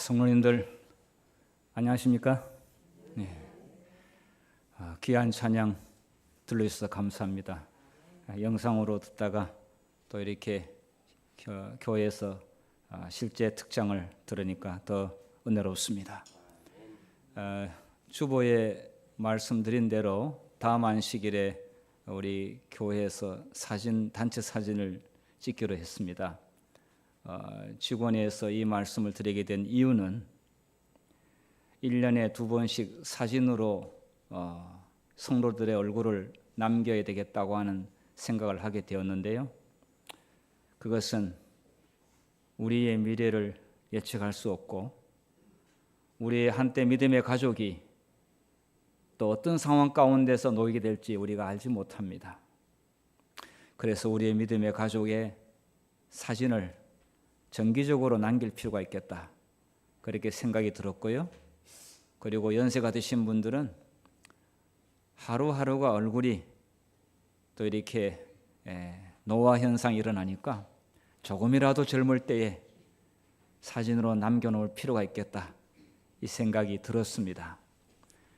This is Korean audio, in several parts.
성도님들 안녕하십니까? 네. 귀한 찬양 들려주셔서 감사합니다. 영상으로 듣다가 또 이렇게 교회에서 실제 특장을 들으니까 더 은혜롭습니다. 주보에 말씀드린 대로 다음 안식일에 우리 교회에서 단체 사진을 찍기로 했습니다. 직원회에서 이 말씀을 드리게 된 이유는 1년에 2번씩 사진으로 성도들의 얼굴을 남겨야 되겠다고 하는 생각을 하게 되었는데요. 그것은 우리의 미래를 예측할 수 없고 우리의 한때 믿음의 가족이 또 어떤 상황 가운데서 놓이게 될지 우리가 알지 못합니다. 그래서 우리의 믿음의 가족의 사진을 정기적으로 남길 필요가 있겠다, 그렇게 생각이 들었고요. 그리고 연세가 드신 분들은 하루하루가 얼굴이 또 이렇게 노화 현상이 일어나니까 조금이라도 젊을 때에 사진으로 남겨놓을 필요가 있겠다, 이 생각이 들었습니다.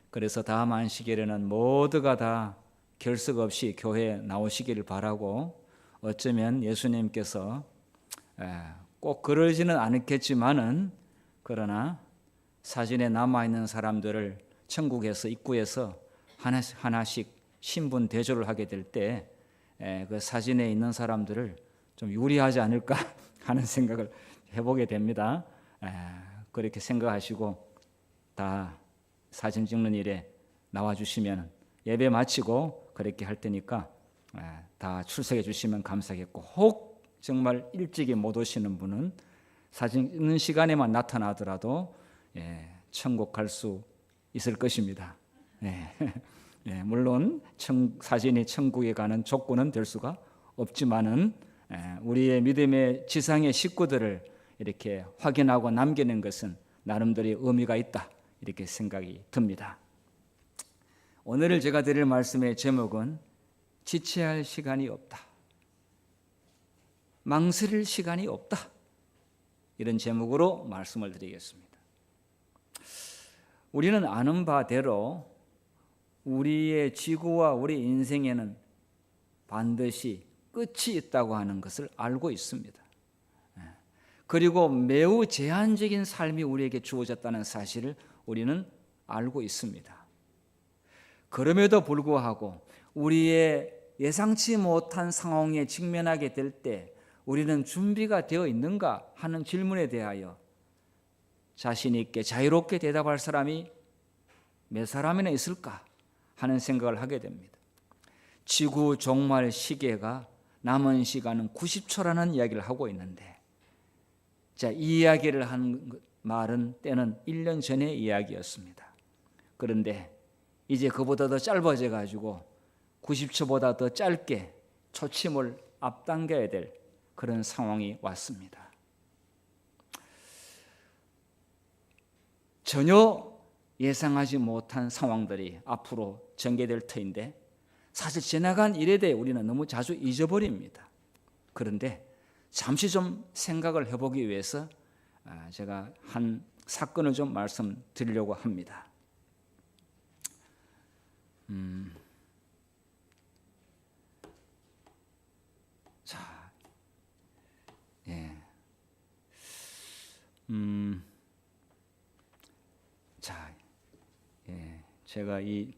그래서 다음 안식일에는 모두가 다 결석 없이 교회에 나오시기를 바라고, 어쩌면 예수님께서 꼭 그러지는 않겠지만은 그러나 사진에 남아있는 사람들을 천국에서 입구에서 하나씩 신분 대조를 하게 될 때 그 사진에 있는 사람들을 좀 유리하지 않을까 하는 생각을 해보게 됩니다. 그렇게 생각하시고 다 사진 찍는 일에 나와주시면 예배 마치고 그렇게 할 테니까 다 출석해 주시면 감사하겠고, 혹 정말 일찍이 못 오시는 분은 사진 찍는 시간에만 나타나더라도 천국 갈 수 있을 것입니다. 물론 사진이 천국에 가는 조건은 될 수가 없지만은 우리의 믿음의 지상의 식구들을 이렇게 확인하고 남기는 것은 나름대로의 의미가 있다, 이렇게 생각이 듭니다. 오늘 제가 드릴 말씀의 제목은 지체할 시간이 없다, 망설일 시간이 없다, 이런 제목으로 말씀을 드리겠습니다. 우리는 아는 바대로 우리의 지구와 우리 인생에는 반드시 끝이 있다고 하는 것을 알고 있습니다. 그리고 매우 제한적인 삶이 우리에게 주어졌다는 사실을 우리는 알고 있습니다. 그럼에도 불구하고 우리의 예상치 못한 상황에 직면하게 될 때 우리는 준비가 되어 있는가 하는 질문에 대하여 자신 있게 자유롭게 대답할 사람이 몇 사람이나 있을까 하는 생각을 하게 됩니다. 지구 종말 시계가 남은 시간은 90초라는 이야기를 하고 있는데, 이 이야기를 한 말은 때는 1년 전의 이야기였습니다. 그런데 이제 그보다 더 짧아져 가지고 90초보다 더 짧게 초침을 앞당겨야 될 그런 상황이 왔습니다. 전혀 예상하지 못한 상황들이 앞으로 전개될 터인데, 사실 지나간 일에 대해 우리는 너무 자주 잊어버립니다. 그런데 잠시 좀 생각을 해보기 위해서 제가 한 사건을 좀 말씀드리려고 합니다. 제가 이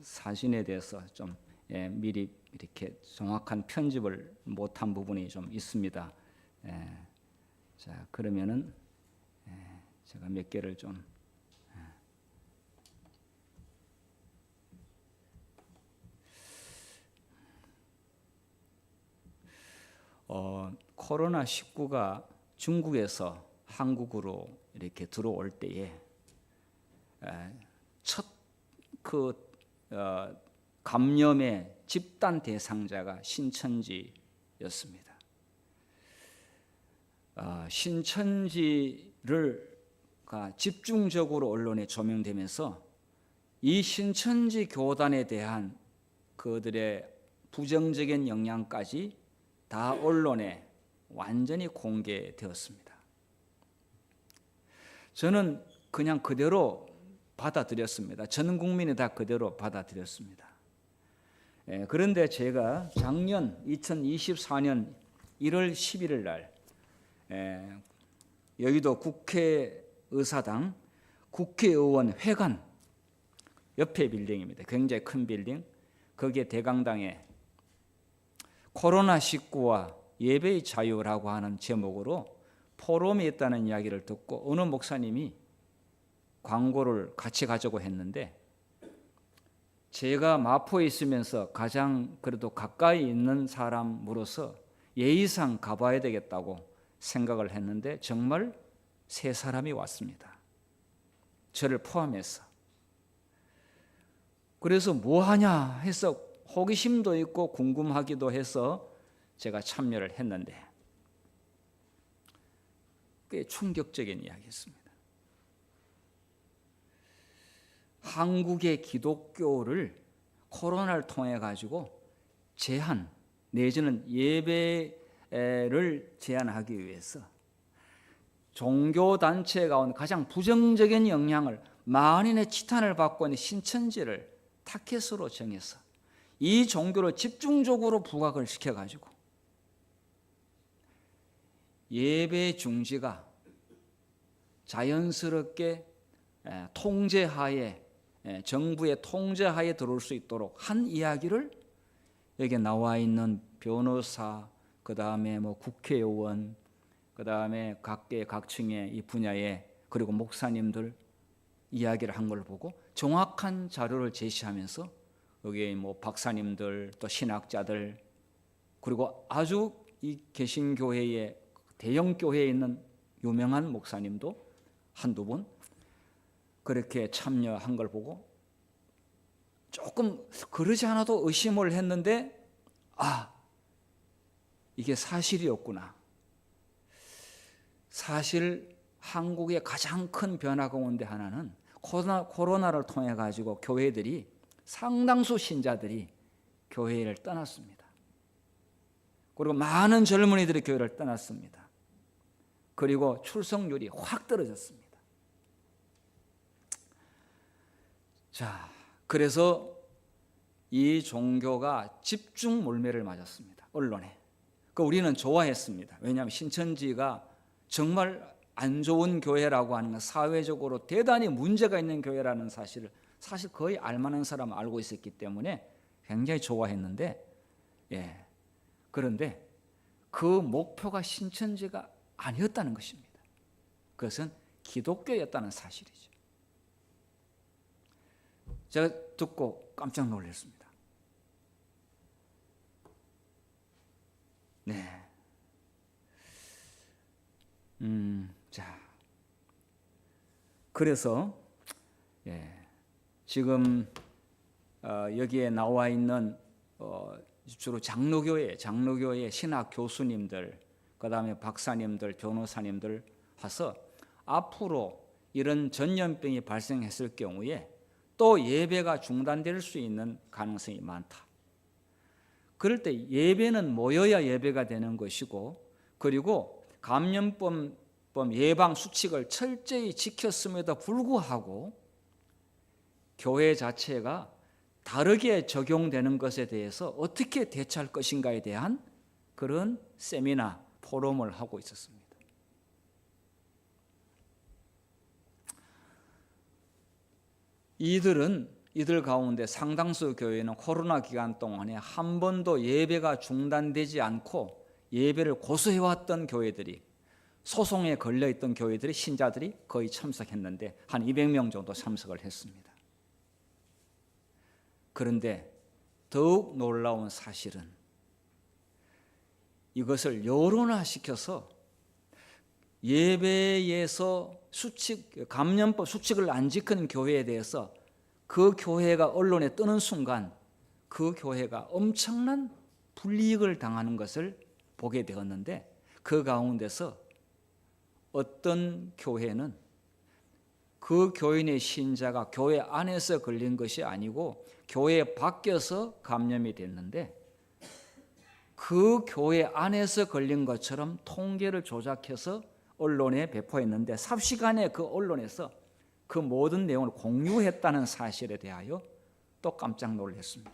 사진에 대해서 좀 미리 이렇게 정확한 편집을 못한 부분이 좀 있습니다. 그러면은 제가 몇 개를 좀 코로나19가 중국에서 한국으로 이렇게 들어올 때에 첫 감염의 집단 대상자가 신천지였습니다. 신천지를 집중적으로 언론에 조명되면서 이 신천지 교단에 대한 그들의 부정적인 영향까지 다 언론에 완전히 공개되었습니다. 저는 그냥 그대로 받아들였습니다. 전 국민이 다 그대로 받아들였습니다. 그런데 제가 작년 2024년 1월 11일 날 여의도 국회의사당 국회의원 회관 옆에 빌딩입니다. 굉장히 큰 빌딩. 거기에 대강당에 코로나19와 예배의 자유라고 하는 제목으로 포럼이 있다는 이야기를 듣고 어느 목사님이 광고를 같이 가자고 했는데, 제가 마포에 있으면서 가장 그래도 가까이 있는 사람으로서 예의상 가봐야 되겠다고 생각을 했는데 정말 세 사람이 왔습니다. 저를 포함해서. 그래서 뭐 하냐 해서 호기심도 있고 궁금하기도 해서 제가 참여를 했는데 꽤 충격적인 이야기였습니다. 한국의 기독교를 코로나를 통해 가지고 제한 내지는 예배를 제한하기 위해서 종교 단체 가운데 가장 부정적인 영향을 만인의 치탄을 받고 있는 신천지를 타켓으로 정해서 이 종교를 집중적으로 부각을 시켜가지고 예배 중지가 자연스럽게 통제하에, 정부의 통제하에 들어올 수 있도록 한 이야기를 여기 나와 있는 변호사, 그 다음에 뭐 국회의원, 그 다음에 각층의 이 분야에 그리고 목사님들 이야기를 한 걸 보고 정확한 자료를 제시하면서 여기에 뭐 박사님들 또 신학자들 그리고 아주 이 개신교회의 대형 교회에 있는 유명한 목사님도 한두 분 그렇게 참여한 걸 보고 조금 그러지 않아도 의심을 했는데 이게 사실이었구나. 사실 한국의 가장 큰 변화 가운데 하나는 코로나를 통해 가지고 교회들이 상당수 신자들이 교회를 떠났습니다. 그리고 많은 젊은이들이 교회를 떠났습니다. 그리고 출석률이 확 떨어졌습니다. 자, 그래서 이 종교가 집중 몰매를 맞았습니다. 언론에. 우리는 좋아했습니다. 왜냐하면 신천지가 정말 안 좋은 교회라고 하는 건 사회적으로 대단히 문제가 있는 교회라는 사실을 사실 거의 알만한 사람은 알고 있었기 때문에 굉장히 좋아했는데, 그런데 그 목표가 신천지가 아니었다는 것입니다. 그것은 기독교였다는 사실이죠. 제가 듣고 깜짝 놀랐습니다. 자, 그래서 지금 여기에 나와 있는 주로 장로교의 신학 교수님들, 그 다음에 박사님들, 변호사님들 와서 앞으로 이런 전염병이 발생했을 경우에 또 예배가 중단될 수 있는 가능성이 많다. 그럴 때 예배는 모여야 예배가 되는 것이고, 그리고 감염병 예방 수칙을 철저히 지켰음에도 불구하고 교회 자체가 다르게 적용되는 것에 대해서 어떻게 대처할 것인가에 대한 그런 세미나, 포럼을 하고 있었습니다. 이들 가운데 상당수 교회는 코로나 기간 동안에 한 번도 예배가 중단되지 않고 예배를 고수해왔던 교회들이, 소송에 걸려있던 교회들이, 신자들이 거의 참석했는데 한 200명 정도 참석을 했습니다. 그런데 더욱 놀라운 사실은 이것을 여론화시켜서 예배에서 감염법 수칙을 안 지키는 교회에 대해서 그 교회가 언론에 뜨는 순간 그 교회가 엄청난 불이익을 당하는 것을 보게 되었는데, 그 가운데서 어떤 교회는 그 교인의 신자가 교회 안에서 걸린 것이 아니고 교회 밖에서 감염이 됐는데, 그 교회 안에서 걸린 것처럼 통계를 조작해서 언론에 배포했는데 삽시간에 그 언론에서 그 모든 내용을 공유했다는 사실에 대하여 또 깜짝 놀랐습니다.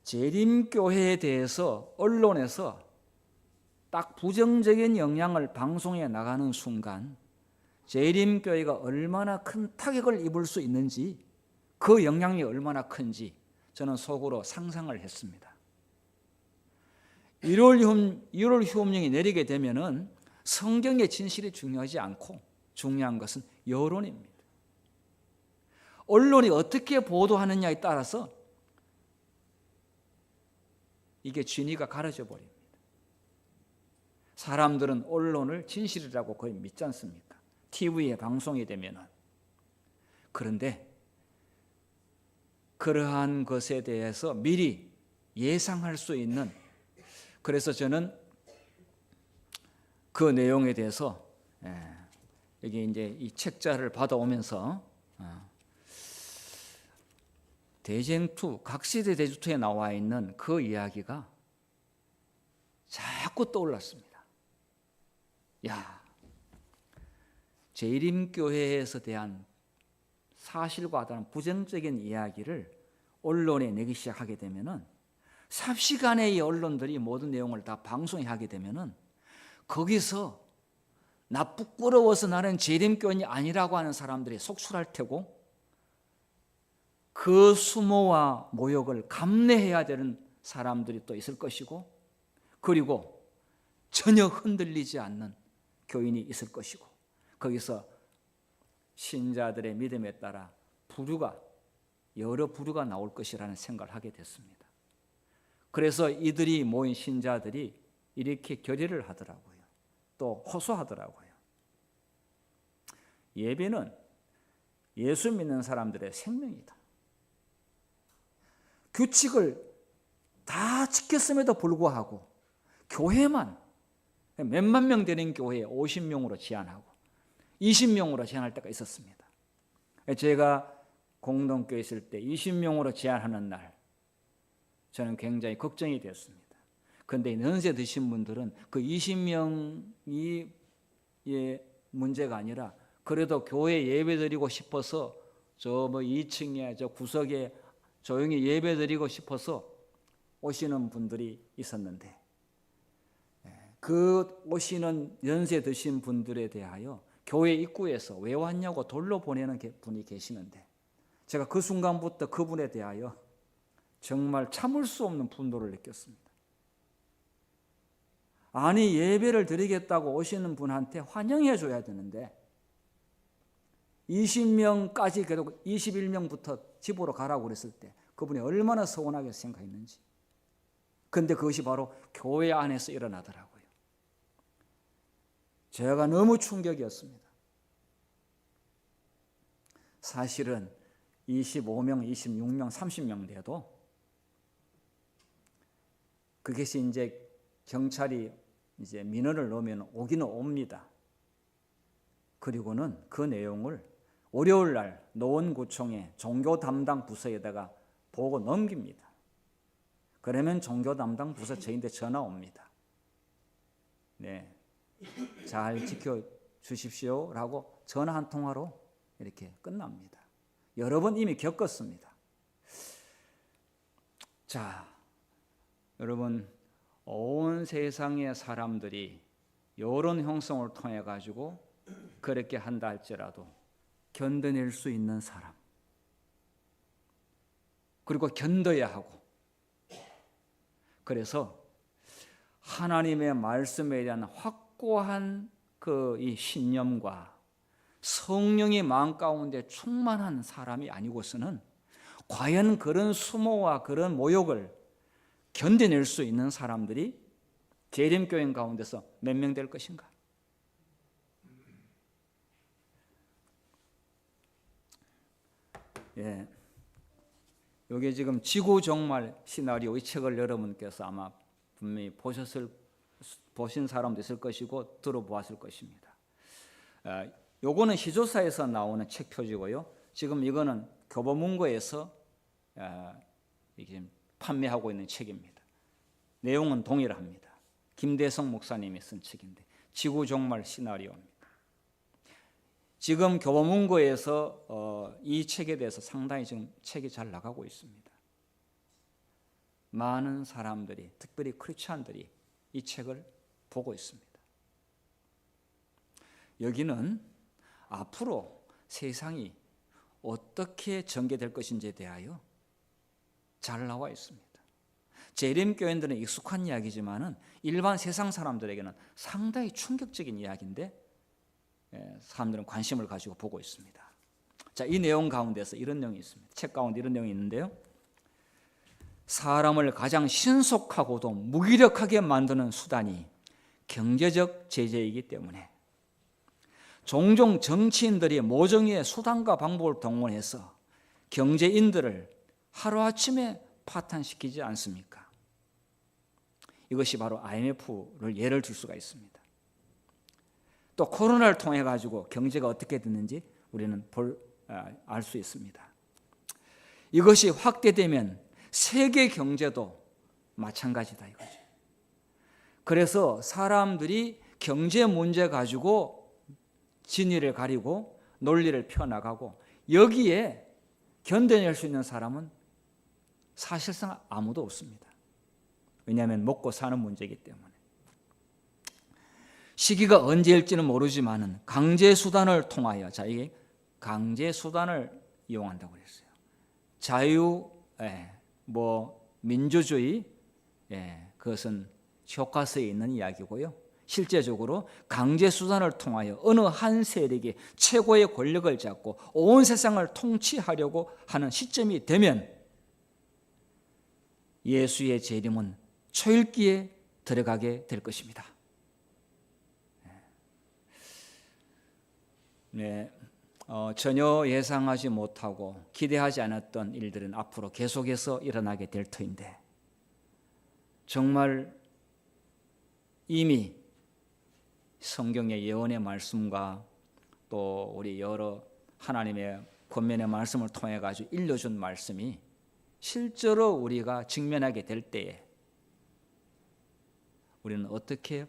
재림교회에 대해서 언론에서 딱 부정적인 영향을 방송에 나가는 순간 재림교회가 얼마나 큰 타격을 입을 수 있는지, 그 영향이 얼마나 큰지 저는 속으로 상상을 했습니다. 1월 휴업령이 내리게 되면은 성경의 진실이 중요하지 않고 중요한 것은 여론입니다. 언론이 어떻게 보도하느냐에 따라서 이게 진위가 가려져 버립니다. 사람들은 언론을 진실이라고 거의 믿지 않습니까? TV에 방송이 되면은. 그런데 그러한 것에 대해서 미리 예상할 수 있는, 그래서 저는 그 내용에 대해서 여기 이제 이 책자를 받아오면서 대쟁투, 각시대 대주투에 나와 있는 그 이야기가 자꾸 떠올랐습니다. 야, 재림교회에서 대한 사실과 다른 부정적인 이야기를 언론에 내기 시작하게 되면은, 삽시간에 이 언론들이 모든 내용을 다 방송에 하게 되면은 거기서 나 부끄러워서 나는 재림교인이 아니라고 하는 사람들이 속출할 테고, 그 수모와 모욕을 감내해야 되는 사람들이 또 있을 것이고, 그리고 전혀 흔들리지 않는 교인이 있을 것이고, 거기서 신자들의 믿음에 따라 여러 부류가 나올 것이라는 생각을 하게 됐습니다. 그래서 이들이 모인 신자들이 이렇게 결의를 하더라고요. 또 호소하더라고요. 예배는 예수 믿는 사람들의 생명이다. 규칙을 다 지켰음에도 불구하고 교회만 몇만 명 되는 교회에 50명으로 제한하고 20명으로 제한할 때가 있었습니다. 제가 공동교회 있을 때 20명으로 제한하는 날 저는 굉장히 걱정이 되었습니다. 그런데 연세 드신 분들은 그 20명이 문제가 아니라 그래도 교회 예배 드리고 싶어서 저 2층에 저 구석에 조용히 예배 드리고 싶어서 오시는 분들이 있었는데, 그 오시는 연세 드신 분들에 대하여 교회 입구에서 왜 왔냐고 돌로 보내는 분이 계시는데, 제가 그 순간부터 그분에 대하여 정말 참을 수 없는 분노를 느꼈습니다. 아니, 예배를 드리겠다고 오시는 분한테 환영해 줘야 되는데 20명까지 계속 21명부터 집으로 가라고 그랬을 때 그분이 얼마나 서운하게 생각했는지. 그런데 그것이 바로 교회 안에서 일어나더라고요. 제가 너무 충격이었습니다. 사실은 25명, 26명, 30명 돼도 그것이 이제 경찰이 이제 민원을 넣으면 오기는 옵니다. 그리고는 그 내용을 월요일 날 노원구청의 종교 담당 부서에다가 보고 넘깁니다. 그러면 종교 담당 부서 저희한테 전화 옵니다. 네, 잘 지켜주십시오라고 전화 한 통화로 이렇게 끝납니다. 여러 번 이미 겪었습니다. 자, 여러분, 온 세상의 사람들이 여론 형성을 통해 가지고 그렇게 한다 할지라도 견뎌낼 수 있는 사람, 그리고 견뎌야 하고, 그래서 하나님의 말씀에 대한 확고한 이 신념과 성령의 마음 가운데 충만한 사람이 아니고서는 과연 그런 수모와 그런 모욕을 견뎌낼 수 있는 사람들이 재림교인 가운데서 몇 명 될 것인가? 예, 이게 지금 지구 종말 시나리오, 이 책을 여러분께서 아마 분명히 보신 사람도 있을 것이고 들어보았을 것입니다. 요거는 희조사에서 나오는 책 표지고요. 지금 이거는 교보문고에서 이게 판매하고 있는 책입니다. 내용은 동일합니다. 김대성 목사님이 쓴 책인데 지구 종말 시나리오입니다. 지금 교보문고에서 이 책에 대해서 상당히 지금 책이 잘 나가고 있습니다. 많은 사람들이, 특별히 크리스찬들이 이 책을 보고 있습니다. 여기는 앞으로 세상이 어떻게 전개될 것인지에 대하여 잘 나와 있습니다. 재림교인들은 익숙한 이야기지만은 일반 세상 사람들에게는 상당히 충격적인 이야기인데 사람들은 관심을 가지고 보고 있습니다. 자, 이 내용 가운데서 이런 내용이 있습니다. 책 가운데 이런 내용이 있는데요. 사람을 가장 신속하고도 무기력하게 만드는 수단이 경제적 제재이기 때문에 종종 정치인들이 모종의 수단과 방법을 동원해서 경제인들을 하루아침에 파탄시키지 않습니까? 이것이 바로 IMF를 예를 들 수가 있습니다. 또 코로나를 통해 가지고 경제가 어떻게 됐는지 우리는 알 수 있습니다. 이것이 확대되면 세계 경제도 마찬가지다 이거죠. 그래서 사람들이 경제 문제 가지고 진위를 가리고 논리를 펴나가고 여기에 견뎌낼 수 있는 사람은 사실상 아무도 없습니다. 왜냐하면 먹고 사는 문제이기 때문에. 시기가 언제일지는 모르지만은 강제 수단을 통하여, 자, 이게 강제 수단을 이용한다고 그랬어요. 자유, 민주주의, 그것은 교과서에 있는 이야기고요. 실제적으로 강제 수단을 통하여 어느 한 세력이 최고의 권력을 잡고 온 세상을 통치하려고 하는 시점이 되면 예수의 재림은 초일기에 들어가게 될 것입니다. 전혀 예상하지 못하고 기대하지 않았던 일들은 앞으로 계속해서 일어나게 될 터인데 정말 이미 성경의 예언의 말씀과 또 우리 여러 하나님의 권면의 말씀을 통해 가지고 일러준 말씀이 실제로 우리가 직면하게 될 때에 우리는 어떻게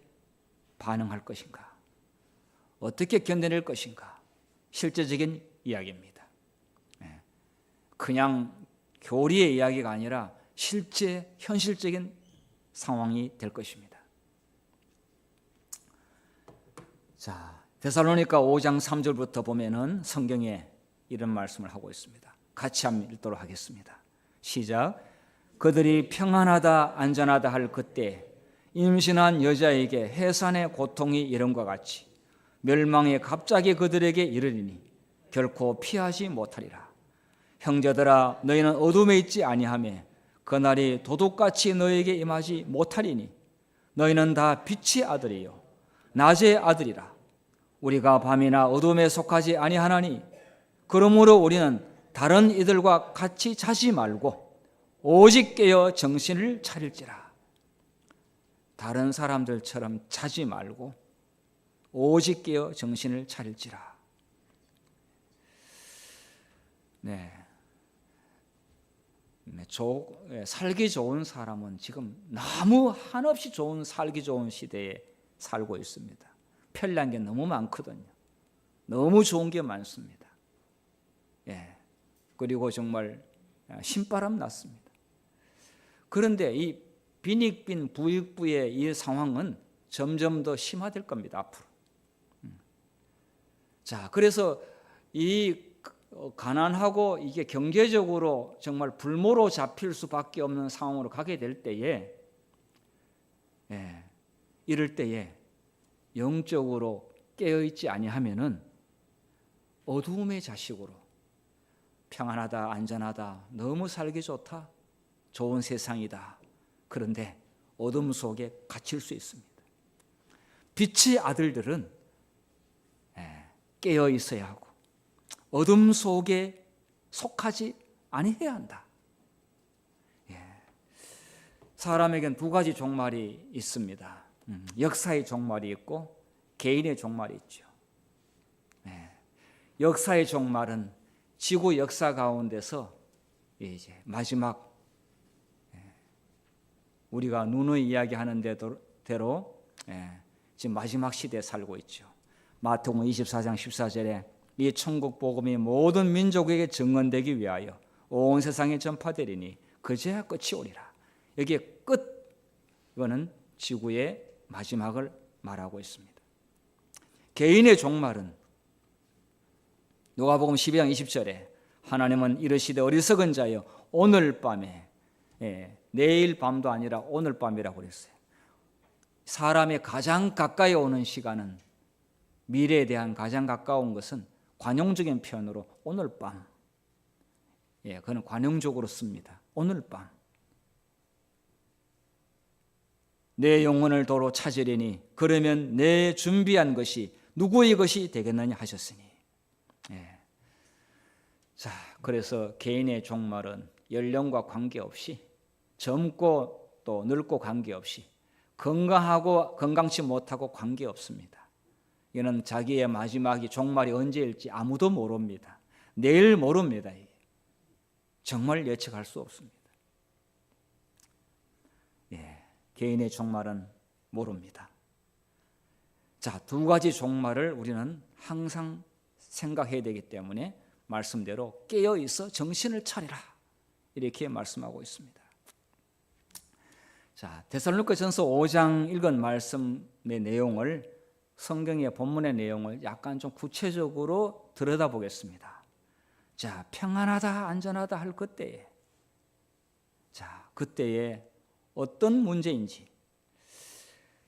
반응할 것인가? 어떻게 견뎌낼 것인가? 실제적인 이야기입니다. 그냥 교리의 이야기가 아니라 실제 현실적인 상황이 될 것입니다. 자, 데살로니가 5장 3절부터 보면은 성경에 이런 말씀을 하고 있습니다. 같이 한번 읽도록 하겠습니다. 시작. 그들이 평안하다 안전하다 할 그때 임신한 여자에게 해산의 고통이 이름과 같이 멸망이 갑자기 그들에게 이르리니 결코 피하지 못하리라. 형제들아 너희는 어둠에 있지 아니하며 그날이 도둑같이 너희에게 임하지 못하리니 너희는 다 빛의 아들이요 낮의 아들이라. 우리가 밤이나 어둠에 속하지 아니하나니 그러므로 우리는 다른 이들과 같이 자지 말고 오직 깨어 정신을 차릴지라. 다른 사람들처럼 자지 말고 오직 깨어 정신을 차릴지라. 살기 좋은 사람은 지금 너무 한없이 좋은 살기 좋은 시대에 살고 있습니다. 편리한 게 너무 많거든요. 너무 좋은 게 많습니다. 그리고 정말 신바람 났습니다. 그런데 이 빈익빈 부익부의 이 상황은 점점 더 심화될 겁니다. 앞으로. 자, 그래서 이 가난하고 이게 경제적으로 정말 불모로 잡힐 수밖에 없는 상황으로 가게 될 때에, 이럴 때에 영적으로 깨어있지 아니하면은 어두움의 자식으로 평안하다 안전하다 너무 살기 좋다 좋은 세상이다. 그런데 어둠 속에 갇힐 수 있습니다. 빛의 아들들은 깨어 있어야 하고 어둠 속에 속하지 아니해야 한다. 사람에겐 두 가지 종말이 있습니다. 역사의 종말이 있고 개인의 종말이 있죠. 역사의 종말은 지구 역사 가운데서 이제 마지막 우리가 누누이 이야기하는 대로 대로 지금 마지막 시대에 살고 있죠. 마태복음 24장 14절에 이 천국 복음이 모든 민족에게 증언되기 위하여 온 세상에 전파되리니 그제야 끝이 오리라. 여기에 끝, 이거는 지구의 마지막을 말하고 있습니다. 개인의 종말은 누가복음 12장 20절에 하나님은 이르시되 어리석은 자여 오늘 밤에, 내일 밤도 아니라 오늘 밤이라고 그랬어요. 사람의 가장 가까이 오는 시간은, 미래에 대한 가장 가까운 것은 관용적인 표현으로 오늘 밤, 그는 관용적으로 씁니다. 오늘 밤. 내 영혼을 도로 찾으리니 그러면 내 준비한 것이 누구의 것이 되겠느냐 하셨으니. 자, 그래서 개인의 종말은 연령과 관계없이, 젊고 또 늙고 관계없이, 건강하고 건강치 못하고 관계없습니다. 이는 자기의 마지막이, 종말이 언제일지 아무도 모릅니다. 내일 모릅니다. 정말 예측할 수 없습니다. 개인의 종말은 모릅니다. 자, 두 가지 종말을 우리는 항상 생각해야 되기 때문에 말씀대로 깨어 있어 정신을 차리라, 이렇게 말씀하고 있습니다. 자, 데살로니가전서 5장 읽은 말씀의 내용을, 성경의 본문의 내용을 약간 좀 구체적으로 들여다보겠습니다. 자, 평안하다, 안전하다 할 그때에, 자, 그때에 어떤 문제인지,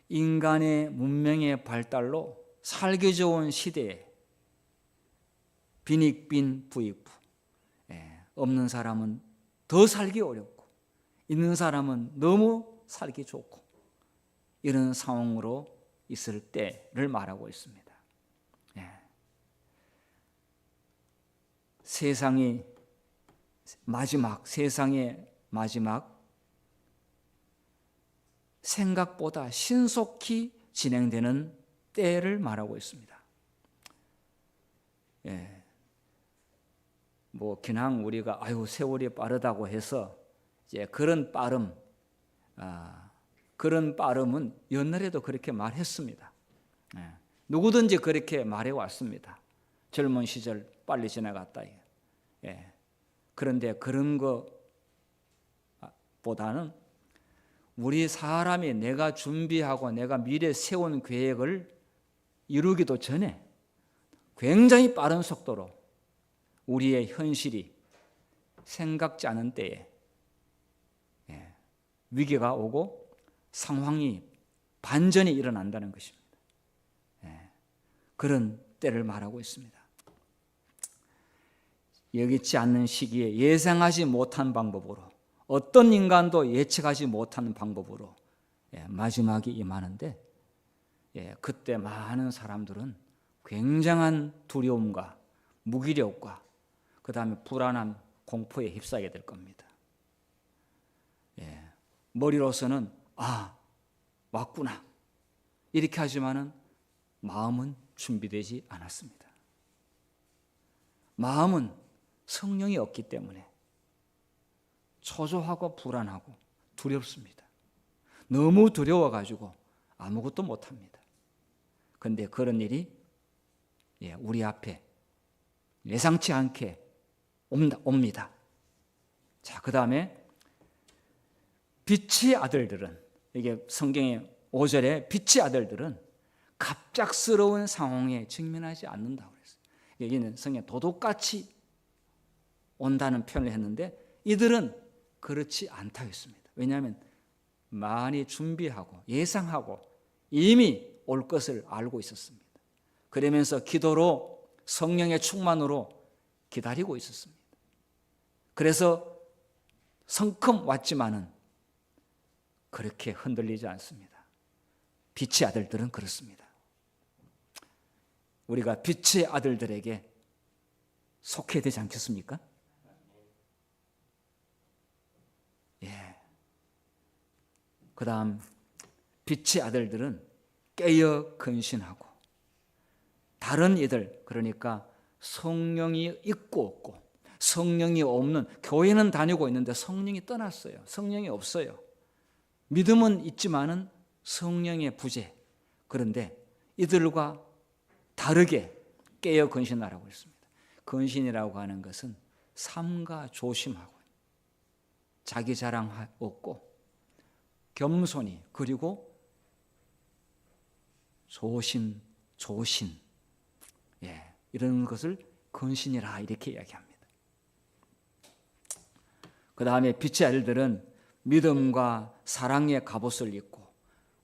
인간의 문명의 발달로 살기 좋은 시대에 빈익빈 부익부, 없는 사람은 더 살기 어렵고 있는 사람은 너무 살기 좋고, 이런 상황으로 있을 때를 말하고 있습니다. 세상의 마지막 생각보다 신속히 진행되는 때를 말하고 있습니다. 그냥 우리가 세월이 빠르다고 해서 이제 그런 빠름은 옛날에도 그렇게 말했습니다. 누구든지 그렇게 말해 왔습니다. 젊은 시절 빨리 지나갔다. 그런데 그런 것보다는 우리 사람이 내가 준비하고 내가 미래에 세운 계획을 이루기도 전에 굉장히 빠른 속도로 우리의 현실이 생각지 않은 때에 위기가 오고 상황이 반전이 일어난다는 것입니다. 그런 때를 말하고 있습니다. 여기지 않는 시기에 예상하지 못한 방법으로, 어떤 인간도 예측하지 못하는 방법으로 마지막이 임하는데, 그때 많은 사람들은 굉장한 두려움과 무기력과 그 다음에 불안한 공포에 휩싸이게 될 겁니다. 머리로서는 왔구나 이렇게 하지만은 마음은 준비되지 않았습니다. 마음은 성령이 없기 때문에 초조하고 불안하고 두렵습니다. 너무 두려워가지고 아무것도 못합니다. 그런데 그런 일이 우리 앞에 예상치 않게 옵니다. 자, 그 다음에 빛의 아들들은, 이게 성경의 5절에 빛의 아들들은 갑작스러운 상황에 직면하지 않는다고 그랬어요. 여기는 성경 도둑같이 온다는 표현을 했는데, 이들은 그렇지 않다고 했습니다. 왜냐하면 많이 준비하고 예상하고 이미 올 것을 알고 있었습니다. 그러면서 기도로, 성령의 충만으로 기다리고 있었습니다. 그래서 성큼 왔지만은 그렇게 흔들리지 않습니다. 빛의 아들들은 그렇습니다. 우리가 빛의 아들들에게 속해야 되지 않겠습니까? 그 다음 빛의 아들들은 깨어 근신하고, 다른 이들, 그러니까 성령이 있고 없고 성령이 없는, 교회는 다니고 있는데 성령이 떠났어요. 성령이 없어요. 믿음은 있지만은 성령의 부재. 그런데 이들과 다르게 깨어 근신하라고 했습니다. 근신이라고 하는 것은 삼가 조심하고 자기 자랑 없고 겸손히 그리고 조심, 이런 것을 근신이라 이렇게 이야기합니다. 그 다음에 빛의 아들들은 믿음과 사랑의 갑옷을 입고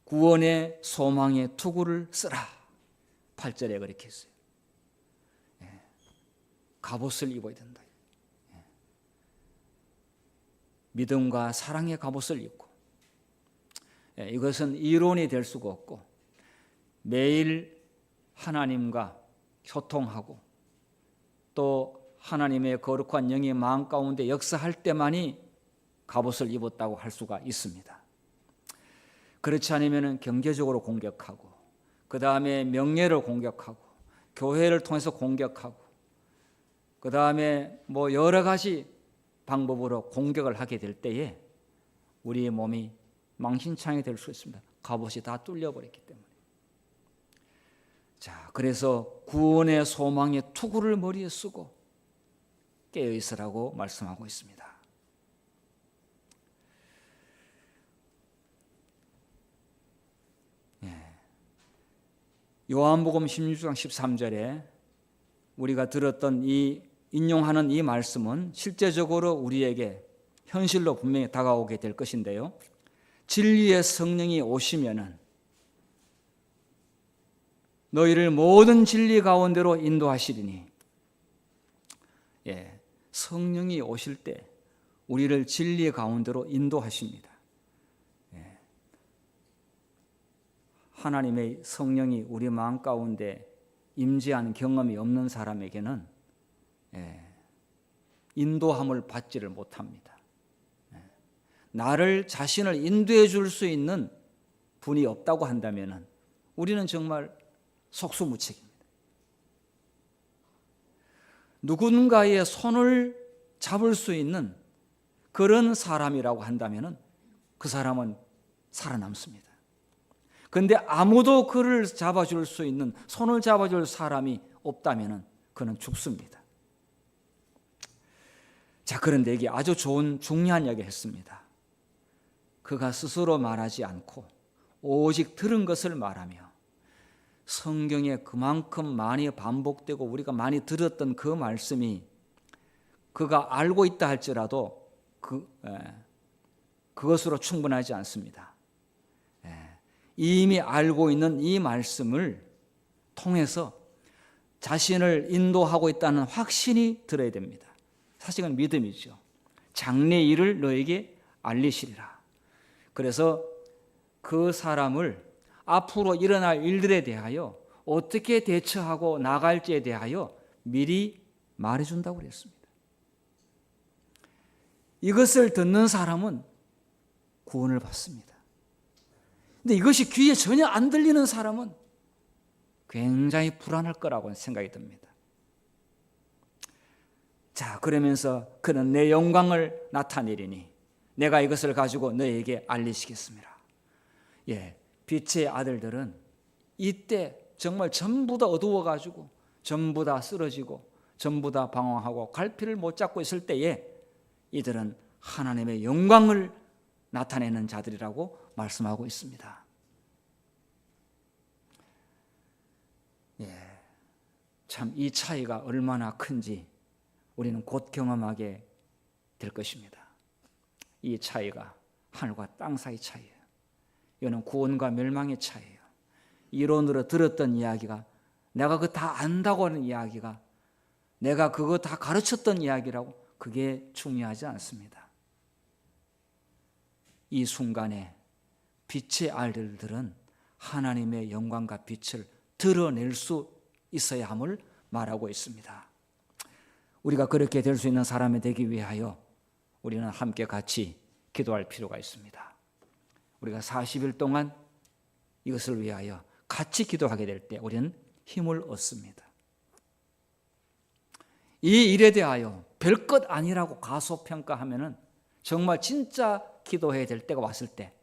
구원의 소망의 투구를 쓰라. 8절에 그렇게 했어요. 갑옷을 입어야 된다. 믿음과 사랑의 갑옷을 입고, 이것은 이론이 될 수가 없고 매일 하나님과 소통하고 또 하나님의 거룩한 영이 마음 가운데 역사할 때만이 갑옷을 입었다고 할 수가 있습니다. 그렇지 않으면 경제적으로 공격하고 그 다음에 명예를 공격하고 교회를 통해서 공격하고 그 다음에 여러 가지 방법으로 공격을 하게 될 때에 우리의 몸이 망신창이 될 수 있습니다. 갑옷이 다 뚫려버렸기 때문에. 자, 그래서 구원의 소망의 투구를 머리에 쓰고 깨어 있으라고 말씀하고 있습니다. 요한복음 16장 13절에 우리가 들었던 인용하는 이 말씀은 실제적으로 우리에게 현실로 분명히 다가오게 될 것인데요. 진리의 성령이 오시면은 너희를 모든 진리 가운데로 인도하시리니, 성령이 오실 때 우리를 진리 가운데로 인도하십니다. 하나님의 성령이 우리 마음 가운데 임재한 경험이 없는 사람에게는 인도함을 받지를 못합니다. 나를 자신을 인도해 줄 수 있는 분이 없다고 한다면 우리는 정말 속수무책입니다. 누군가의 손을 잡을 수 있는 그런 사람이라고 한다면 그 사람은 살아남습니다. 그런데 아무도 그를 잡아줄 수 있는, 손을 잡아줄 사람이 없다면 그는 죽습니다. 자, 그런데 이게 아주 좋은 중요한 이야기를 했습니다. 그가 스스로 말하지 않고 오직 들은 것을 말하며 성경에 그만큼 많이 반복되고 우리가 많이 들었던 그 말씀이 그가 알고 있다 할지라도 그것으로 충분하지 않습니다. 이미 알고 있는 이 말씀을 통해서 자신을 인도하고 있다는 확신이 들어야 됩니다. 사실은 믿음이죠. 장래 일을 너에게 알리시리라. 그래서 그 사람을 앞으로 일어날 일들에 대하여 어떻게 대처하고 나갈지에 대하여 미리 말해준다고 그랬습니다. 이것을 듣는 사람은 구원을 받습니다. 근데 이것이 귀에 전혀 안 들리는 사람은 굉장히 불안할 거라고 생각이 듭니다. 자, 그러면서 그는 내 영광을 나타내리니 내가 이것을 가지고 너에게 알리시겠습니다. 빛의 아들들은 이때 정말 전부 다 어두워가지고 전부 다 쓰러지고 전부 다 방황하고 갈피를 못 잡고 있을 때에 이들은 하나님의 영광을 나타내는 자들이라고 말씀하고 있습니다. 참 이 차이가 얼마나 큰지 우리는 곧 경험하게 될 것입니다. 이 차이가 하늘과 땅 사이 차이예요. 이거는 구원과 멸망의 차이예요. 이론으로 들었던 이야기가 내가 그거 다 안다고 하는 이야기가 내가 그거 다 가르쳤던 이야기라고 그게 중요하지 않습니다. 이 순간에 빛의 아들들은 하나님의 영광과 빛을 드러낼 수 있어야 함을 말하고 있습니다. 우리가 그렇게 될 수 있는 사람이 되기 위하여 우리는 함께 같이 기도할 필요가 있습니다. 우리가 40일 동안 이것을 위하여 같이 기도하게 될 때 우리는 힘을 얻습니다. 이 일에 대하여 별것 아니라고 가소평가하면은 정말 진짜 기도해야 될 때가 왔을 때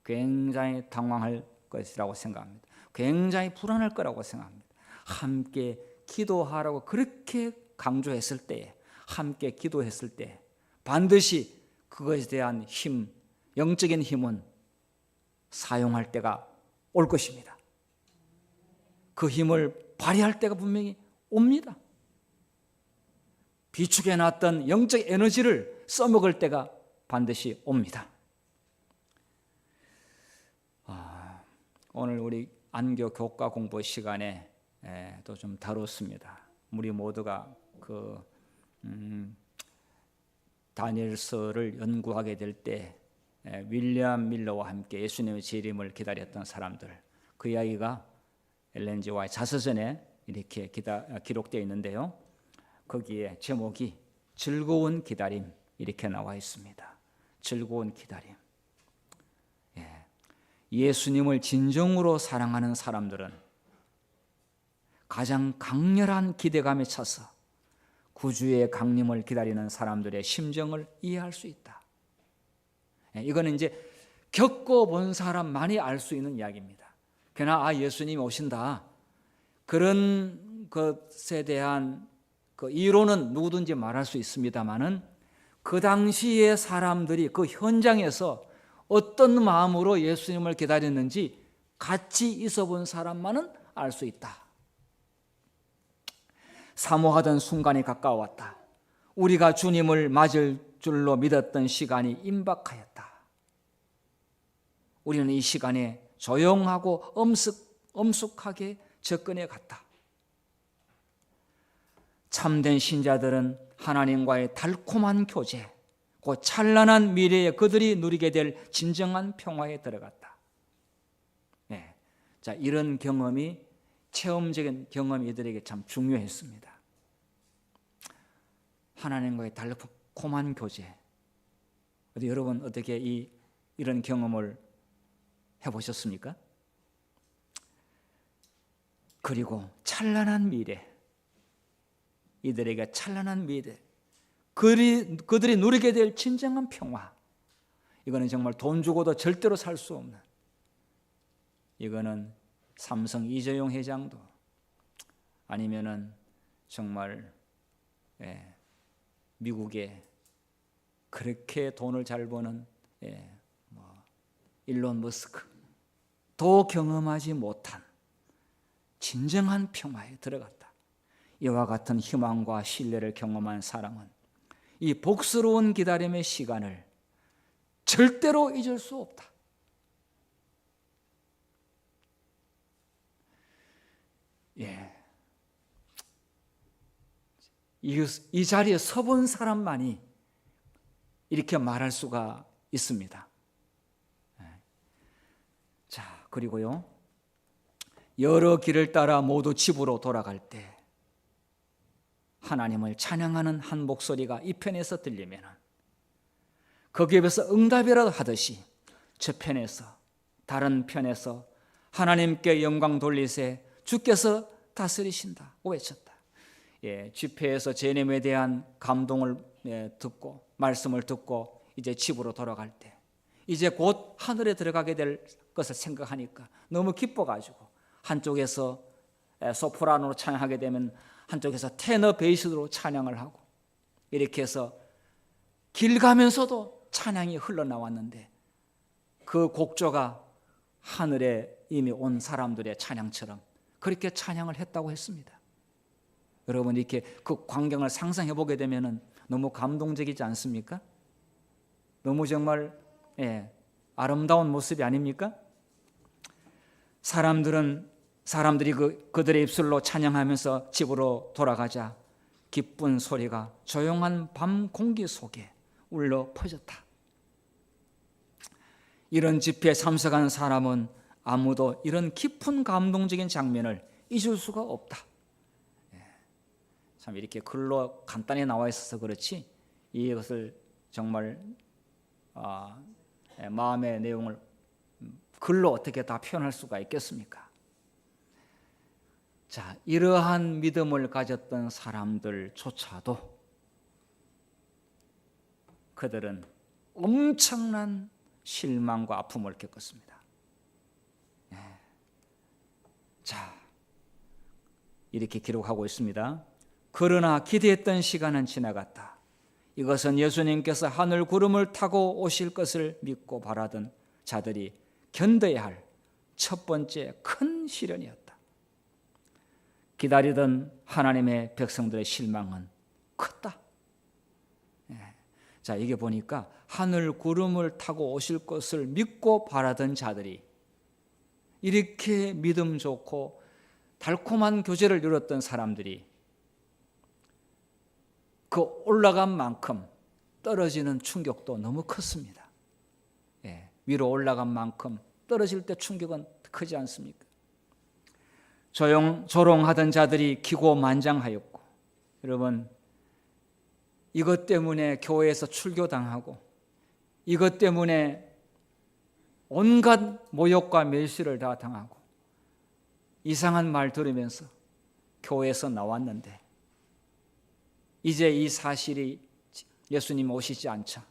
굉장히 당황할 것이라고 생각합니다. 굉장히 불안할 거라고 생각합니다. 함께 기도하라고 그렇게 강조했을 때, 함께 기도했을 때 반드시 그것에 대한 힘, 영적인 힘은 사용할 때가 올 것입니다. 그 힘을 발휘할 때가 분명히 옵니다. 비축해 놨던 영적 에너지를 써먹을 때가 반드시 옵니다. 오늘 우리 안교 교과 공부 시간에 또 좀 다뤘습니다. 우리 모두가 다니엘서를 연구하게 될 때 윌리엄 밀러와 함께 예수님의 재림을 기다렸던 사람들, 그 이야기가 엘렌 G. 화이트 자서전에 이렇게 기록되어 있는데요. 거기에 제목이 즐거운 기다림 이렇게 나와 있습니다. 즐거운 기다림. 예수님을 진정으로 사랑하는 사람들은 가장 강렬한 기대감에 차서 구주의 강림을 기다리는 사람들의 심정을 이해할 수 있다. 이거는 이제 겪어본 사람만이 알 수 있는 이야기입니다. 그러나 예수님이 오신다, 그런 것에 대한 그 이론은 누구든지 말할 수 있습니다만은 그 당시의 사람들이 그 현장에서 어떤 마음으로 예수님을 기다렸는지 같이 있어 본 사람만은 알 수 있다. 사모하던 순간이 가까웠다. 우리가 주님을 맞을 줄로 믿었던 시간이 임박하였다. 우리는 이 시간에 조용하고 엄숙하게 접근해 갔다. 참된 신자들은 하나님과의 달콤한 교제, 그 찬란한 미래에 그들이 누리게 될 진정한 평화에 들어갔다. 자, 이런 경험이, 체험적인 경험이 이들에게 참 중요했습니다. 하나님과의 달콤한 교제. 여러분 어떻게 이런 경험을 해보셨습니까? 그리고 찬란한 미래, 이들에게 찬란한 미래, 그들이 누리게 될 진정한 평화, 이거는 정말 돈 주고도 절대로 살 수 없는, 이거는 삼성 이재용 회장도 아니면은 정말 미국에 그렇게 돈을 잘 버는 일론 머스크도 경험하지 못한 진정한 평화에 들어갔다. 이와 같은 희망과 신뢰를 경험한 사람은 이 복스러운 기다림의 시간을 절대로 잊을 수 없다. 이 자리에 서본 사람만이 이렇게 말할 수가 있습니다. 자, 그리고요, 여러 길을 따라 모두 집으로 돌아갈 때 하나님을 찬양하는 한 목소리가 이 편에서 들리면 거기에 비해서 응답이라도 하듯이 저 편에서, 다른 편에서 하나님께 영광 돌리세 주께서 다스리신다 외쳤다. 집회에서 제님에 대한 감동을 듣고 말씀을 듣고 이제 집으로 돌아갈 때 이제 곧 하늘에 들어가게 될 것을 생각하니까 너무 기뻐가지고 한쪽에서 소프라노로 찬양하게 되면 한쪽에서 테너 베이스로 찬양을 하고 이렇게 해서 길 가면서도 찬양이 흘러나왔는데 그 곡조가 하늘에 이미 온 사람들의 찬양처럼 그렇게 찬양을 했다고 했습니다. 여러분 이렇게 그 광경을 상상해 보게 되면 너무 감동적이지 않습니까? 너무 정말 아름다운 모습이 아닙니까? 사람들이 그들의 입술로 찬양하면서 집으로 돌아가자 기쁜 소리가 조용한 밤 공기 속에 울려 퍼졌다. 이런 집회에 참석한 사람은 아무도 이런 깊은 감동적인 장면을 잊을 수가 없다. 참 이렇게 글로 간단히 나와 있어서 그렇지 이것을 정말 마음의 내용을 글로 어떻게 다 표현할 수가 있겠습니까? 자, 이러한 믿음을 가졌던 사람들조차도 그들은 엄청난 실망과 아픔을 겪었습니다. 자, 이렇게 기록하고 있습니다. 그러나 기대했던 시간은 지나갔다. 이것은 예수님께서 하늘 구름을 타고 오실 것을 믿고 바라던 자들이 견뎌야 할 첫 번째 큰 시련이었다. 기다리던 하나님의 백성들의 실망은 컸다. 자, 이게 보니까 하늘 구름을 타고 오실 것을 믿고 바라던 자들이, 이렇게 믿음 좋고 달콤한 교제를 이뤘던 사람들이 그 올라간 만큼 떨어지는 충격도 너무 컸습니다. 위로 올라간 만큼 떨어질 때 충격은 크지 않습니까? 조롱하던 자들이 기고만장하였고, 여러분, 이것 때문에 교회에서 출교당하고, 이것 때문에 온갖 모욕과 멸시를 다 당하고, 이상한 말 들으면서 교회에서 나왔는데, 이제 이 사실이 예수님 오시지 않자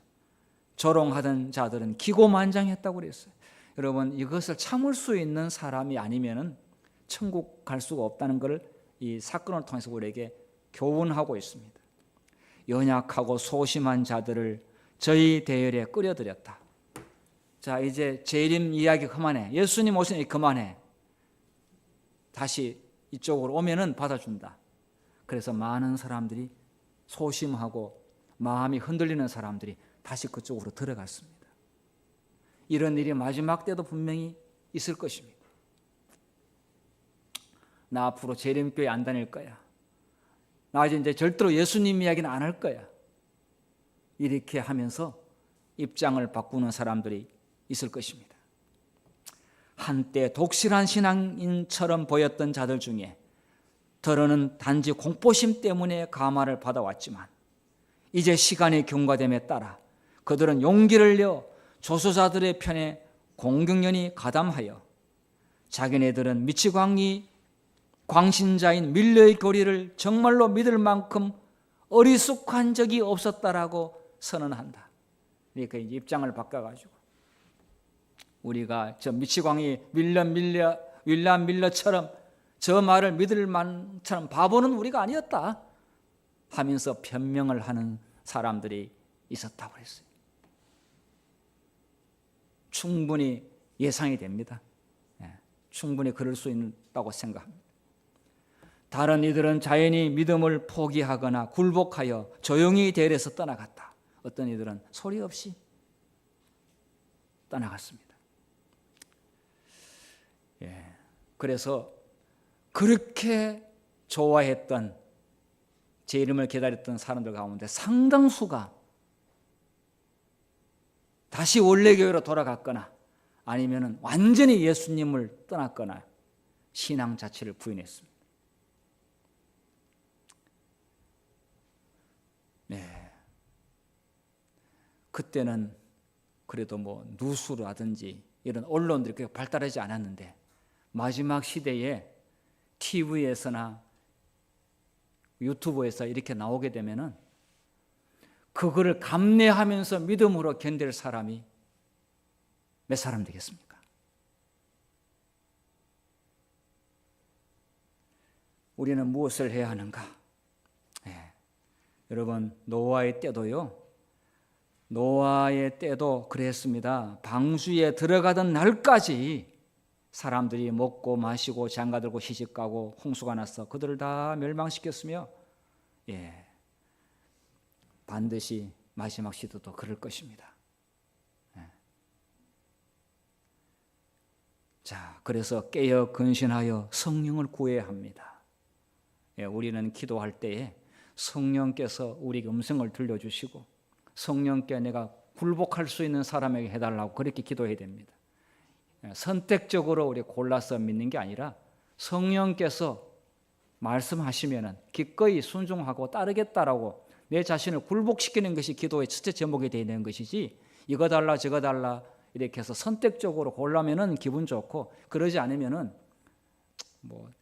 조롱하던 자들은 기고만장했다고 그랬어요. 여러분, 이것을 참을 수 있는 사람이 아니면은 천국 갈 수가 없다는 것을 이 사건을 통해서 우리에게 교훈하고 있습니다. 연약하고 소심한 자들을 저희 대열에 끌어들였다. 자, 이제 재림 이야기 그만해. 예수님 오시니 그만해. 다시 이쪽으로 오면은 받아준다. 그래서 많은 사람들이, 소심하고 마음이 흔들리는 사람들이 다시 그쪽으로 들어갔습니다. 이런 일이 마지막 때도 분명히 있을 것입니다. 나 앞으로 재림교회 안 다닐 거야. 나 이제 절대로 예수님 이야기는 안 할 거야. 이렇게 하면서 입장을 바꾸는 사람들이 있을 것입니다. 한때 독실한 신앙인처럼 보였던 자들 중에 더러는 단지 공포심 때문에 감화를 받아왔지만, 이제 시간이 경과됨에 따라 그들은 용기를 내어 조소자들의 편에 공경련히 가담하여 자기네들은 미치광이 광신자인 밀려의 교리를 정말로 믿을 만큼 어리숙한 적이 없었다라고 선언한다. 그러니까 입장을 바꿔가지고, 우리가 저 미치광이 윌리엄 밀러처럼 저 말을 믿을 만처럼 바보는 우리가 아니었다 하면서 변명을 하는 사람들이 있었다고 했어요. 충분히 예상이 됩니다. 충분히 그럴 수 있다고 생각합니다. 다른 이들은 자연히 믿음을 포기하거나 굴복하여 조용히 대열에서 떠나갔다. 어떤 이들은 소리 없이 떠나갔습니다. 그래서 그렇게 좋아했던, 재림을 기다렸던 사람들 가운데 상당수가 다시 원래 교회로 돌아갔거나 아니면 완전히 예수님을 떠났거나 신앙 자체를 부인했습니다. 그때는 그래도 뉴스라든지 이런 언론들이 그렇게 발달하지 않았는데, 마지막 시대에 TV에서나 유튜브에서 이렇게 나오게 되면은 그거를 감내하면서 믿음으로 견딜 사람이 몇 사람 되겠습니까? 우리는 무엇을 해야 하는가? 여러분, 노아의 때도 그랬습니다. 방주에 들어가던 날까지 사람들이 먹고 마시고 장가들고 시집가고 홍수가 나서 그들을 다 멸망시켰으며, 반드시 마지막 시대도 그럴 것입니다. 자, 그래서 깨어 근신하여 성령을 구해야 합니다. 우리는 기도할 때에 성령께서 우리에게 음성을 들려주시고 성령께 내가 굴복할 수 있는 사람에게 해달라고 그렇게 기도해야 됩니다. 선택적으로 우리 골라서 믿는 게 아니라 성령께서 말씀하시면 기꺼이 순종하고 따르겠다라고 내 자신을 굴복시키는 것이 기도의 첫째 제목이 되어야 되는 것이지, 이거 달라 저거 달라 이렇게 해서 선택적으로 고르면은 기분 좋고, 그러지 않으면은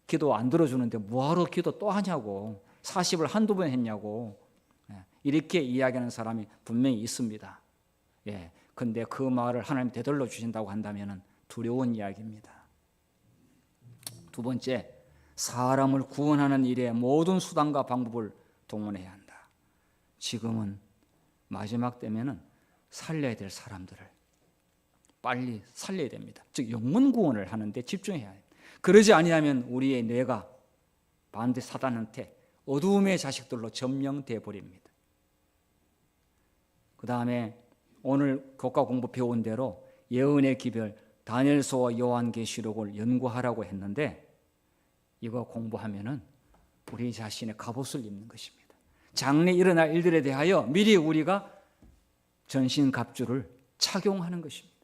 기도 안 들어주는데 뭐하러 기도 또 하냐고, 40을 한두 번 했냐고, 이렇게 이야기하는 사람이 분명히 있습니다. 근데 그 말을 하나님 되돌려 주신다고 한다면 두려운 이야기입니다. 두 번째, 사람을 구원하는 일에 모든 수단과 방법을 동원해야 한다. 지금은 마지막 때면은 살려야 될 사람들을 빨리 살려야 됩니다. 즉 영혼 구원을 하는데 집중해야 해요. 그러지 아니하면 우리의 뇌가 반드시 사단한테 어두움의 자식들로 점령돼 버립니다. 그 다음에 오늘 교과 공부 배운 대로 예언의 기별 다니엘서와 요한계시록을 연구하라고 했는데 이거 공부하면은 우리 자신의 갑옷을 입는 것입니다. 장래 일어날 일들에 대하여 미리 우리가 전신갑주를 착용하는 것입니다.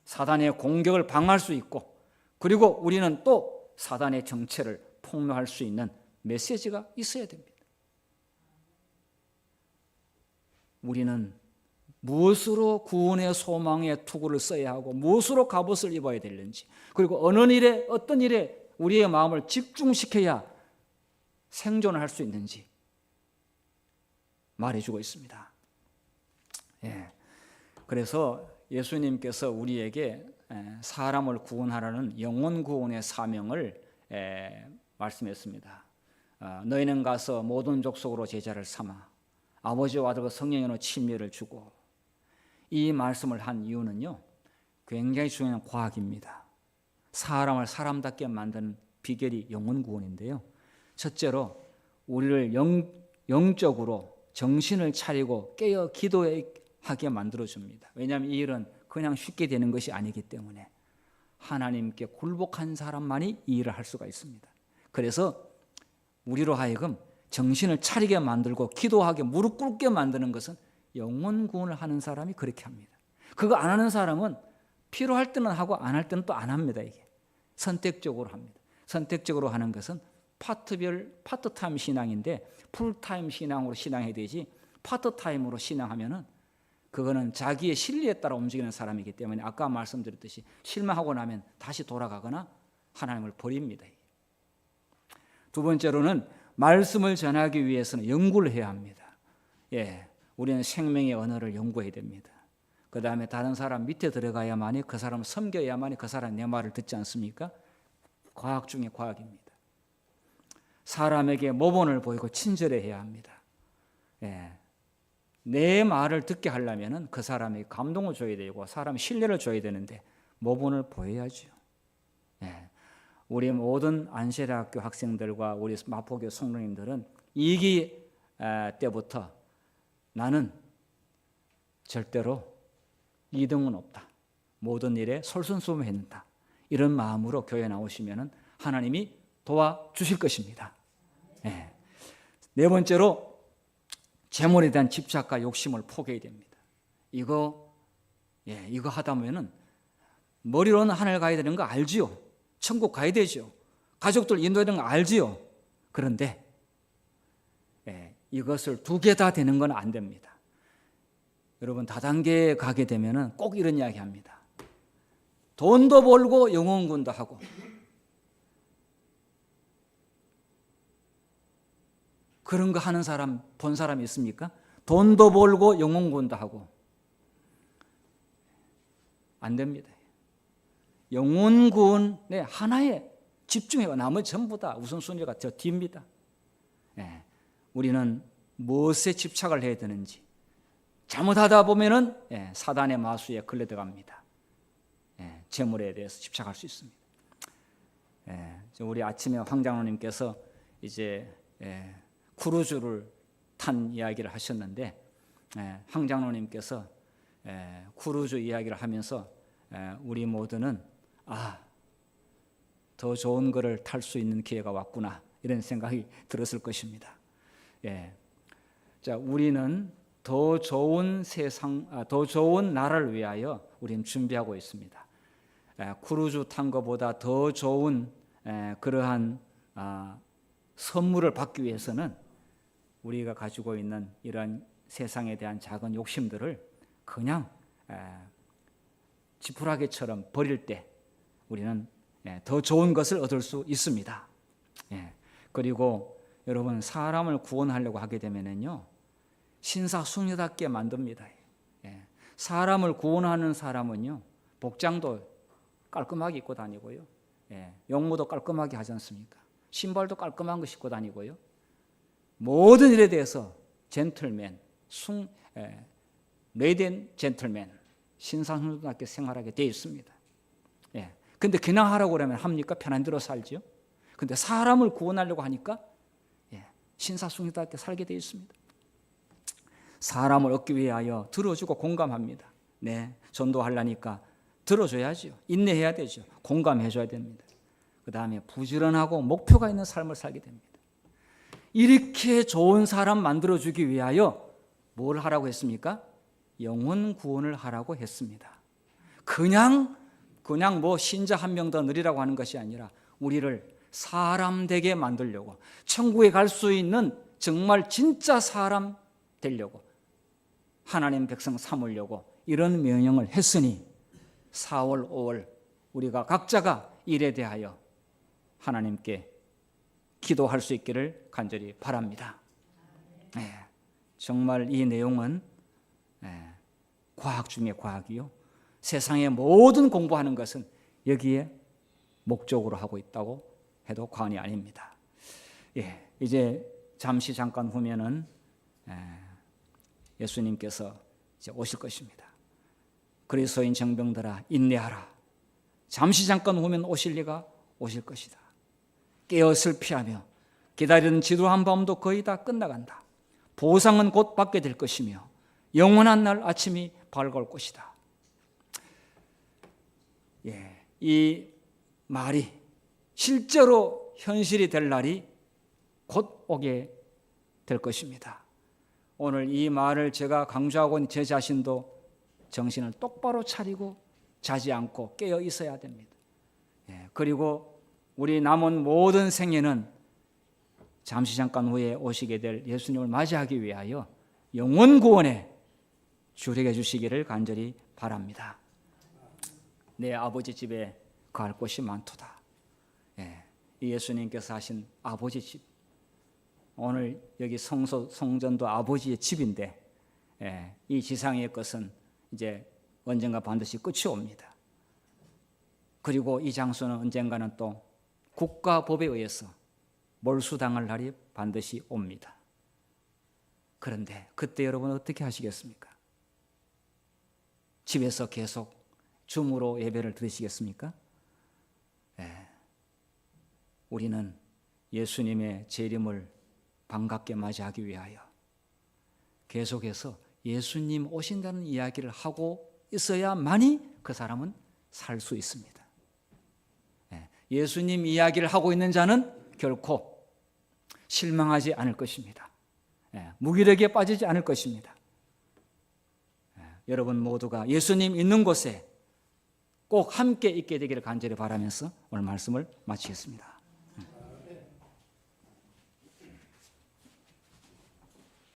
사단의 공격을 방어할 수 있고 그리고 우리는 또 사단의 정체를 폭로할 수 있는 메시지가 있어야 됩니다. 우리는 무엇으로 구원의 소망의 투구를 써야 하고 무엇으로 갑옷을 입어야 되는지 그리고 어느 일에 어떤 일에 우리의 마음을 집중시켜야 생존을 할 수 있는지 말해주고 있습니다. 그래서 예수님께서 우리에게 사람을 구원하라는 영혼 구원의 사명을 말씀했습니다. 너희는 가서 모든 족속으로 제자를 삼아 아버지와 아들과 성령으로 침례를 주고 이 말씀을 한 이유는요 굉장히 중요한 과학입니다. 사람을 사람답게 만드는 비결이 영혼 구원인데요. 첫째로 우리를 영적으로 정신을 차리고 깨어 기도하게 만들어줍니다. 왜냐하면 이 일은 그냥 쉽게 되는 것이 아니기 때문에 하나님께 굴복한 사람만이 이 일을 할 수가 있습니다. 그래서 우리로 하여금 정신을 차리게 만들고 기도하게 무릎 꿇게 만드는 것은 영혼 구원을 하는 사람이 그렇게 합니다. 그거 안 하는 사람은 필요할 때는 하고 안 할 때는 또 안 합니다. 이게 선택적으로 합니다. 선택적으로 하는 것은 파트타임 신앙인데 풀타임 신앙으로 신앙해야 되지 파트타임으로 신앙하면은 그거는 자기의 신리에 따라 움직이는 사람이기 때문에 아까 말씀드렸듯이 실망하고 나면 다시 돌아가거나 하나님을 버립니다. 두 번째로는 말씀을 전하기 위해서는 연구를 해야 합니다. 우리는 생명의 언어를 연구해야 됩니다. 그 다음에 다른 사람 밑에 들어가야만이 그 사람을 섬겨야만이 그 사람이 내 말을 듣지 않습니까? 과학 중에 과학입니다. 사람에게 모본을 보이고 친절해야 합니다. 내 말을 듣게 하려면 그 사람에게 감동을 줘야 되고 사람이 신뢰를 줘야 되는데 모본을 보여야죠. 우리 모든 안세대학교 학생들과 우리 마포교 성도님들은 2기 때부터 나는 절대로 2등은 없다. 모든 일에 솔선수범했다. 이런 마음으로 교회 나오시면 하나님이 도와주실 것입니다. 네 번째로 재물에 대한 집착과 욕심을 포기해야 됩니다. 이거 하다 보면은 머리로는 하늘 가야 되는 거 알지요. 천국 가야 되죠. 가족들 인도해야 되는 거 알지요. 그런데 이것을 두 개 다 되는 건 안 됩니다. 여러분 다단계에 가게 되면은 꼭 이런 이야기 합니다. 돈도 벌고 영혼군도 하고 그런 거 하는 사람 본 사람이 있습니까? 돈도 벌고 영혼군도 하고 안 됩니다. 영혼군에 하나에 집중해요. 나머지 전부 다 우선순위가 저 뒤입니다. 우리는 무엇에 집착을 해야 되는지 잘못하다 보면은 사단의 마수에 걸려들어갑니다. 재물에 대해서 집착할 수 있습니다. 우리 아침에 황 장로님께서 이제 크루즈를 탄 이야기를 하셨는데 황 장로님께서 크루즈 이야기를 하면서 우리 모두는 더 좋은 거를 탈 수 있는 기회가 왔구나 이런 생각이 들었을 것입니다. 자, 우리는 더 좋은 세상, 더 좋은 나라를 위하여 우리는 준비하고 있습니다. 크루즈 탄 것보다 더 좋은 그러한 선물을 받기 위해서는 우리가 가지고 있는 이런 세상에 대한 작은 욕심들을 그냥 지푸라기처럼 버릴 때 우리는 더 좋은 것을 얻을 수 있습니다. 그리고 여러분 사람을 구원하려고 하게 되면은요 신사숙녀답게 만듭니다. 사람을 구원하는 사람은요, 복장도 깔끔하게 입고 다니고요, 용모도 깔끔하게 하지 않습니까? 신발도 깔끔한 거 신고 다니고요, 모든 일에 대해서 젠틀맨, 레이디 앤 젠틀맨, 신사숙녀답게 생활하게 되어 있습니다. 근데 그냥 하라고 그러면 합니까? 편한 대로 살죠. 근데 사람을 구원하려고 하니까 신사숙녀답게 살게 되어 있습니다. 사람을 얻기 위하여 들어주고 공감합니다. 전도하려니까 들어줘야죠. 인내해야 되죠. 공감해줘야 됩니다. 그 다음에 부지런하고 목표가 있는 삶을 살게 됩니다. 이렇게 좋은 사람 만들어주기 위하여 뭘 하라고 했습니까? 영혼 구원을 하라고 했습니다. 그냥 뭐 신자 한 명 더 늘리라고 하는 것이 아니라 우리를 사람 되게 만들려고, 천국에 갈 수 있는 정말 진짜 사람 되려고, 하나님 백성 삼으려고 이런 명령을 했으니 4월, 5월 우리가 각자가 일에 대하여 하나님께 기도할 수 있기를 간절히 바랍니다. 정말 이 내용은 과학 중에 과학이요, 세상의 모든 공부하는 것은 여기에 목적으로 하고 있다고 해도 과언이 아닙니다. 이제 잠깐 후면은 예수님께서 이제 오실 것입니다. 그리스도인 정병들아 인내하라. 잠깐 후면 오실 리가 오실 것이다. 깨어 슬피하며 기다리는 지루한 밤도 거의 다 끝나간다. 보상은 곧 받게 될 것이며 영원한 날 아침이 밝아올 것이다. 이 말이 실제로 현실이 될 날이 곧 오게 될 것입니다. 오늘 이 말을 제가 강조하고 있는 제 자신도 정신을 똑바로 차리고 자지 않고 깨어 있어야 됩니다. 그리고 우리 남은 모든 생애는 잠깐 후에 오시게 될 예수님을 맞이하기 위하여 영혼 구원에 주력해 주시기를 간절히 바랍니다. 내 아버지 집에 갈 곳이 많도다. 이 예수님께서 하신 아버지 집, 오늘 여기 성전도 아버지의 집인데 이 지상의 것은 이제 언젠가 반드시 끝이 옵니다. 그리고 이 장소는 언젠가는 또 국가법에 의해서 몰수당할 날이 반드시 옵니다. 그런데 그때 여러분 어떻게 하시겠습니까? 집에서 계속 줌으로 예배를 드리시겠습니까? 우리는 예수님의 재림을 반갑게 맞이하기 위하여 계속해서 예수님 오신다는 이야기를 하고 있어야만이 그 사람은 살 수 있습니다. 예수님 이야기를 하고 있는 자는 결코 실망하지 않을 것입니다. 무기력에 빠지지 않을 것입니다. 여러분 모두가 예수님 있는 곳에 꼭 함께 있게 되기를 간절히 바라면서 오늘 말씀을 마치겠습니다.